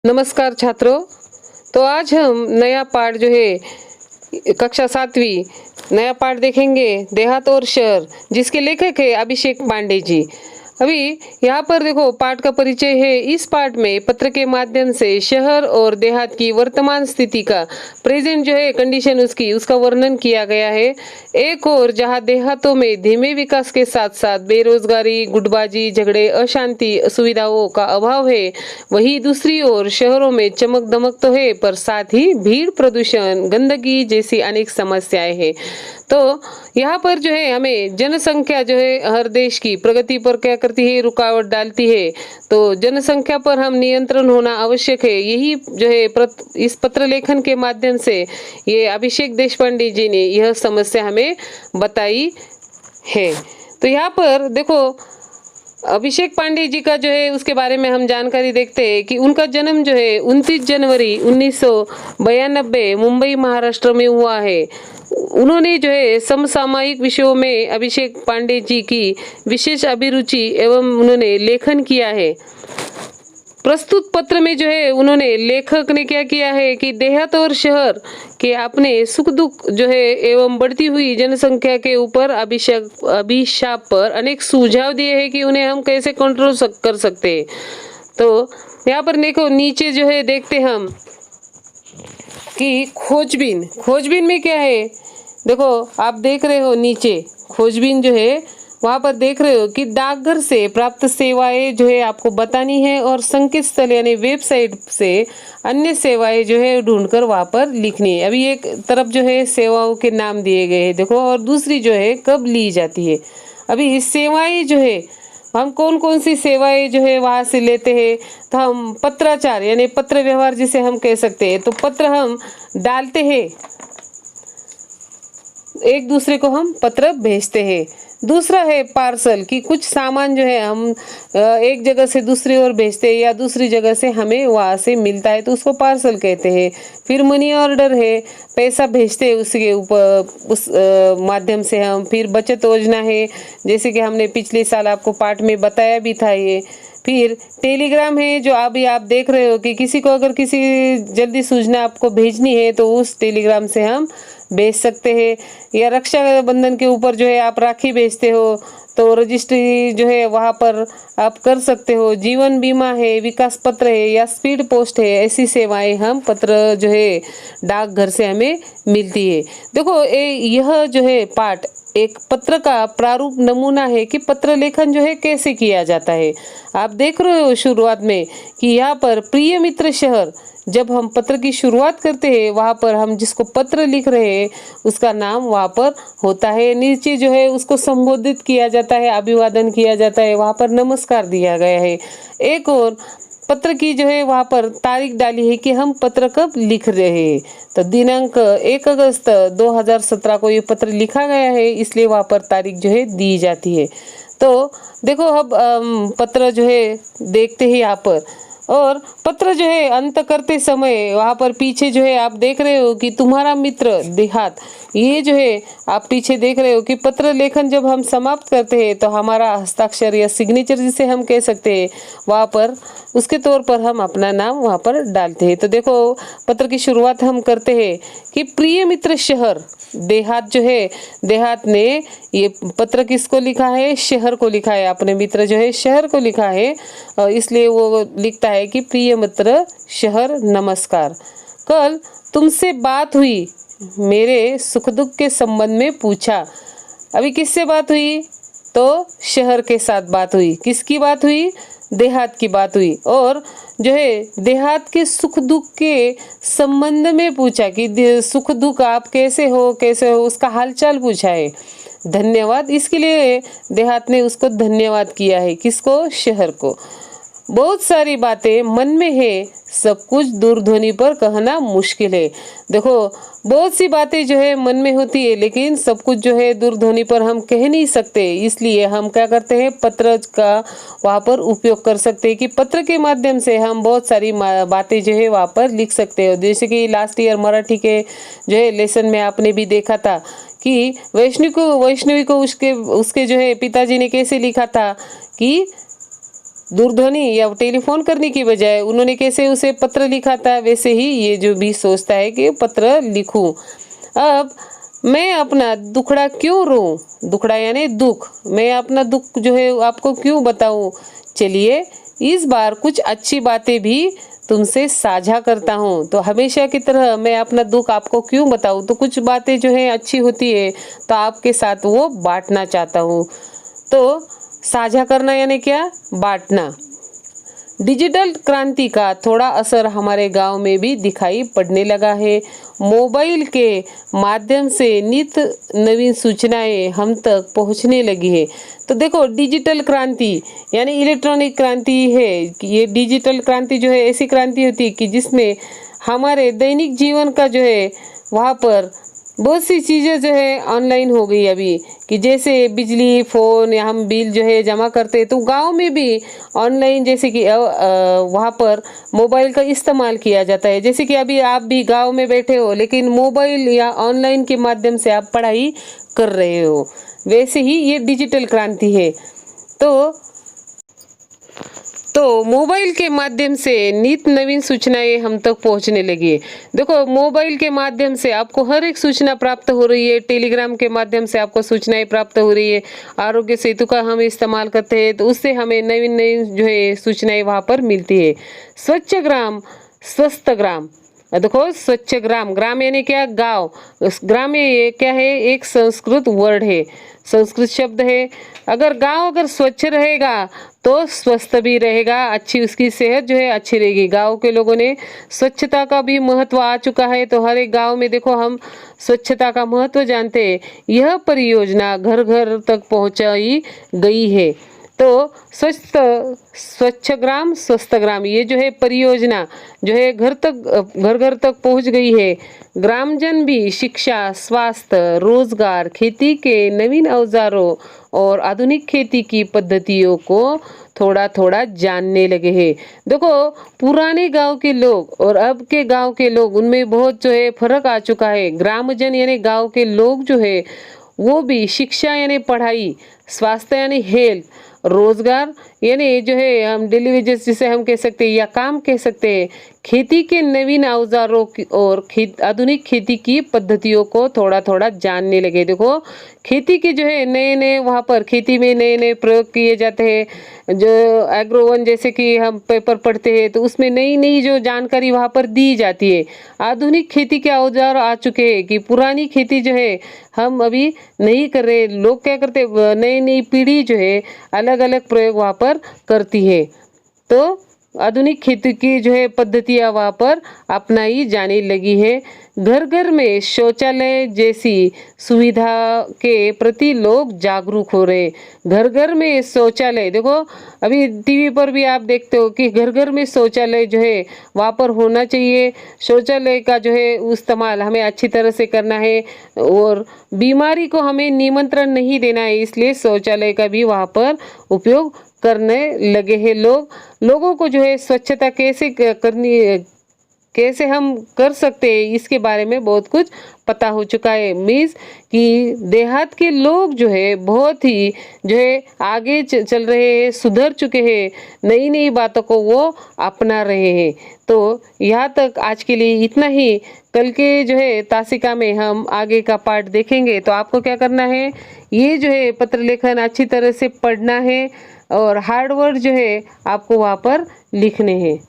नमस्कार छात्रों। तो आज हम नया पाठ जो है कक्षा 7वीं नया पाठ देखेंगे, देहात और शहर, जिसके लेखक है अभिषेक पांडे जी। अभी यहाँ पर देखो पाठ का परिचय है। इस पाठ में पत्र के माध्यम से शहर और देहात की वर्तमान स्थिति का प्रेजेंट जो है कंडीशन उसका वर्णन किया गया है। एक और जहाँ देहातों में धीमे विकास के साथ साथ बेरोजगारी, गुटबाजी, झगड़े, अशांति, असुविधाओं का अभाव है, वही दूसरी ओर शहरों में चमक दमक तो है, पर साथ ही भीड़, प्रदूषण, गंदगी जैसी अनेक समस्याएं हैं। तो यहाँ पर जो है हमें जनसंख्या जो है हर देश की प्रगति पर क्या करती है, रुकावट डालती है। तो जनसंख्या पर हम नियंत्रण होना आवश्यक है। यही जो है इस पत्र लेखन के माध्यम से ये अभिषेक देशपांडे जी ने यह समस्या हमें बताई है। तो यहाँ पर देखो अभिषेक पांडे जी का जो है उसके बारे में हम जानकारी देखते हैं कि उनका जन्म जो है 29 जनवरी 1992 मुंबई महाराष्ट्र में हुआ है। उन्होंने जो है समसामयिक विषयों में अभिषेक पांडे जी की विशेष अभिरुचि एवं उन्होंने लेखन किया है। प्रस्तुत पत्र में जो है उन्होंने लेखक ने क्या किया है कि देहात और शहर के अपने सुख दुख जो है एवं बढ़ती हुई जनसंख्या के ऊपर अभिशाप पर अनेक सुझाव दिए हैं कि उन्हें हम कैसे कंट्रोल कर सकते हैं। तो यहाँ पर देखो नीचे जो है देखते हम कि खोजबीन में क्या है। देखो आप देख रहे हो नीचे खोजबीन जो है वहाँ पर देख रहे हो कि डाकघर से प्राप्त सेवाएं जो है आपको बतानी है और संकेत स्थल यानी वेबसाइट से अन्य सेवाएं जो है ढूंढकर वहाँ पर लिखनी है। अभी एक तरफ जो है सेवाओं के नाम दिए गए हैं देखो, और दूसरी जो है कब ली जाती है। अभी इस सेवाएं जो है हम कौन कौन सी सेवाएं जो है वहाँ से लेते हैं, तो हम पत्राचार यानी पत्र व्यवहार जिसे हम कह सकते हैं। तो पत्र हम डालते हैं, एक दूसरे को हम पत्र भेजते हैं। दूसरा है पार्सल, कि कुछ सामान जो है हम एक जगह से दूसरी ओर भेजते हैं या दूसरी जगह से हमें वहाँ से मिलता है तो उसको पार्सल कहते हैं। फिर मनी ऑर्डर है, पैसा भेजते हैं उसके ऊपर उस माध्यम से हम। फिर बचत योजना है, जैसे कि हमने पिछले साल आपको पाठ में बताया भी था ये। फिर टेलीग्राम है, जो अभी आप देख रहे हो कि किसी को अगर किसी जल्दी सूचना आपको भेजनी है तो उस टेलीग्राम से हम भेज सकते हैं। या रक्षाबंधन के ऊपर जो है आप राखी भेजते हो तो रजिस्ट्री जो है वहाँ पर आप कर सकते हो। जीवन बीमा है, विकास पत्र है या स्पीड पोस्ट है, ऐसी सेवाएं हम पत्र जो है डाकघर से हमें मिलती है। देखो यह जो है पाठ एक पत्र का प्रारूप नमूना है कि पत्र लेखन जो है कैसे किया जाता है। आप देख रहे हो शुरुआत में कि यहाँ पर प्रिय मित्र शहर, जब हम पत्र की शुरुआत करते हैं वहाँ पर हम जिसको पत्र लिख रहे हैं उसका नाम वहाँ पर होता है। नीचे जो है उसको संबोधित किया जाता है, अभिवादन किया जाता है, वहाँ पर नमस्कार दिया गया है। एक और पत्र की जो है वहाँ पर तारीख डाली है कि हम पत्र कब लिख रहे हैं। तो दिनांक 1 अगस्त 2017 को ये पत्र लिखा गया है, इसलिए वहाँ पर तारीख जो है दी जाती है। तो देखो अब पत्र जो है देखते हैं यहाँ पर, और पत्र जो है अंत करते समय वहाँ पर पीछे जो है आप देख रहे हो कि तुम्हारा मित्र देहात, ये जो है आप पीछे देख रहे हो कि पत्र लेखन जब हम समाप्त करते हैं तो हमारा हस्ताक्षर या सिग्नेचर जिसे हम कह सकते हैं वहाँ पर उसके तौर पर हम अपना नाम वहाँ पर डालते हैं। तो देखो पत्र की शुरुआत हम करते हैं कि प्रिय मित्र शहर, देहात जो है देहात ने ये पत्र किसको लिखा है, शहर को लिखा है। अपने मित्र जो है शहर को लिखा है, इसलिए वो लिखता है कि प्रिय मित्र शहर नमस्कार, कल तुमसे बात हुई, मेरे सुख दुख के संबंध में पूछा। अभी किससे बात हुई, तो शहर के साथ बात हुई। किसकी बात हुई, देहात की बात हुई। और जो है देहात के सुख दुख के संबंध में पूछा कि सुख दुख आप कैसे हो उसका हालचाल पूछा है। धन्यवाद, इसके लिए देहात ने उसको धन्यवाद किया है। किसको, शहर को। बहुत सारी बातें मन में है, सब कुछ दूरध्वनि पर कहना मुश्किल है। देखो बहुत सी बातें जो है मन में होती है, लेकिन सब कुछ जो है दूरध्वनि पर हम कह नहीं सकते, इसलिए हम क्या करते हैं, पत्र का वहाँ पर उपयोग कर सकते हैं कि पत्र के माध्यम से हम बहुत सारी बातें जो है वहाँ पर लिख सकते हो। जैसे कि लास्ट ईयर मराठी के जो है लेसन में आपने भी देखा था कि वैष्णवी को उसके जो है पिताजी ने कैसे लिखा था कि दूरध्वनि या टेलीफोन करने की बजाय उन्होंने कैसे उसे पत्र लिखा था, वैसे ही ये जो भी सोचता है कि पत्र लिखूं। अब मैं अपना दुखड़ा क्यों रोऊं, दुखड़ा यानी दुख, मैं अपना दुख जो है आपको क्यों बताऊं। चलिए इस बार कुछ अच्छी बातें भी तुमसे साझा करता हूँ। तो हमेशा की तरह मैं अपना दुख आपको क्यों बताऊँ, तो कुछ बातें जो है अच्छी होती है तो आपके साथ वो बांटना चाहता हूँ। तो साझा करना यानी क्या, बांटना। डिजिटल क्रांति का थोड़ा असर हमारे गांव में भी दिखाई पड़ने लगा है। मोबाइल के माध्यम से नित नवीन सूचनाएं हम तक पहुंचने लगी है। तो देखो डिजिटल क्रांति यानी इलेक्ट्रॉनिक क्रांति है। ये डिजिटल क्रांति जो है ऐसी क्रांति होती है कि जिसमें हमारे दैनिक जीवन का जो है वहाँ पर बहुत सी चीज़ें जो है ऑनलाइन हो गई अभी, कि जैसे बिजली, फ़ोन या हम बिल जो है जमा करते हैं, तो गांव में भी ऑनलाइन जैसे कि वहाँ पर मोबाइल का इस्तेमाल किया जाता है। जैसे कि अभी आप भी गांव में बैठे हो लेकिन मोबाइल या ऑनलाइन के माध्यम से आप पढ़ाई कर रहे हो, वैसे ही ये डिजिटल क्रांति है। तो मोबाइल के माध्यम से नित नवीन सूचनाएं हम तक पहुंचने लगी है। देखो मोबाइल के माध्यम से आपको हर एक सूचना प्राप्त हो रही है। टेलीग्राम के माध्यम से आपको सूचनाएं प्राप्त हो रही है। आरोग्य सेतु का हम इस्तेमाल करते हैं तो उससे हमें नवीन नवीन जो है सूचनाएं वहां पर मिलती है। स्वच्छ ग्राम स्वस्थ ग्राम, देखो स्वच्छ ग्राम, ग्राम यानी क्या, गांव। उस ग्राम में ये क्या है, एक संस्कृत वर्ड है, संस्कृत शब्द है। अगर गांव अगर स्वच्छ रहेगा तो स्वस्थ भी रहेगा, अच्छी उसकी सेहत जो है अच्छी रहेगी। गांव के लोगों ने स्वच्छता का भी महत्व आ चुका है, तो हर एक गांव में देखो हम स्वच्छता का महत्व जानते हैं। यह परियोजना घर घर तक पहुंचाई गई है। तो स्वच्छ ग्राम स्वस्थ ग्राम, ये जो है परियोजना जो है घर घर तक पहुंच गई है। ग्रामजन भी शिक्षा, स्वास्थ्य, रोजगार, खेती के नवीन औजारों और आधुनिक खेती की पद्धतियों को थोड़ा थोड़ा जानने लगे हैं। देखो पुराने गांव के लोग और अब के गांव के लोग, उनमें बहुत जो है फर्क आ चुका है। ग्रामजन यानी गांव के लोग जो है वो भी शिक्षा यानी पढ़ाई, स्वास्थ्य यानी हेल्थ, रोजगार यानी जो है हम डेली वेजेस जिसे हम कह सकते हैं या काम कह सकते हैं, खेती के नवीन औजारों की और आधुनिक खेती की पद्धतियों को थोड़ा थोड़ा जानने लगे। देखो खेती के जो है नए नए वहाँ पर खेती में नए नए प्रयोग किए जाते हैं। जो एग्रोवन जैसे कि हम पेपर पढ़ते हैं तो उसमें नई नई जो जानकारी वहाँ पर दी जाती है। आधुनिक खेती के औजार आ चुके हैं कि पुरानी खेती जो है हम अभी नहीं कर रहे। लोग क्या करते, नई नई पीढ़ी जो है अलग अलग प्रयोग वहाँ पर करती है। तो आधुनिक खेती की जो है पद्धतियाँ वहाँ पर अपनाई जाने लगी है। घर घर में शौचालय जैसी सुविधा के प्रति लोग जागरूक हो रहे। घर घर में शौचालय, देखो अभी टीवी पर भी आप देखते हो कि घर घर में शौचालय जो है वहाँ पर होना चाहिए। शौचालय का जो है इस्तेमाल हमें अच्छी तरह से करना है और बीमारी को हमें निमंत्रण नहीं देना है, इसलिए शौचालय का भी वहाँ पर उपयोग करने लगे हैं लोग। लोगों को जो है स्वच्छता कैसे हम कर सकते हैं इसके बारे में बहुत कुछ पता हो चुका है। मीन्स कि देहात के लोग जो है बहुत ही जो है आगे चल रहे हैं, सुधर चुके हैं, नई नई बातों को वो अपना रहे हैं। तो यहाँ तक आज के लिए इतना ही। कल के जो है तासिका में हम आगे का पार्ट देखेंगे। तो आपको क्या करना है, ये जो है पत्र लेखन अच्छी तरह से पढ़ना है और हार्ड वर्ड जो है आपको वहाँ पर लिखने हैं।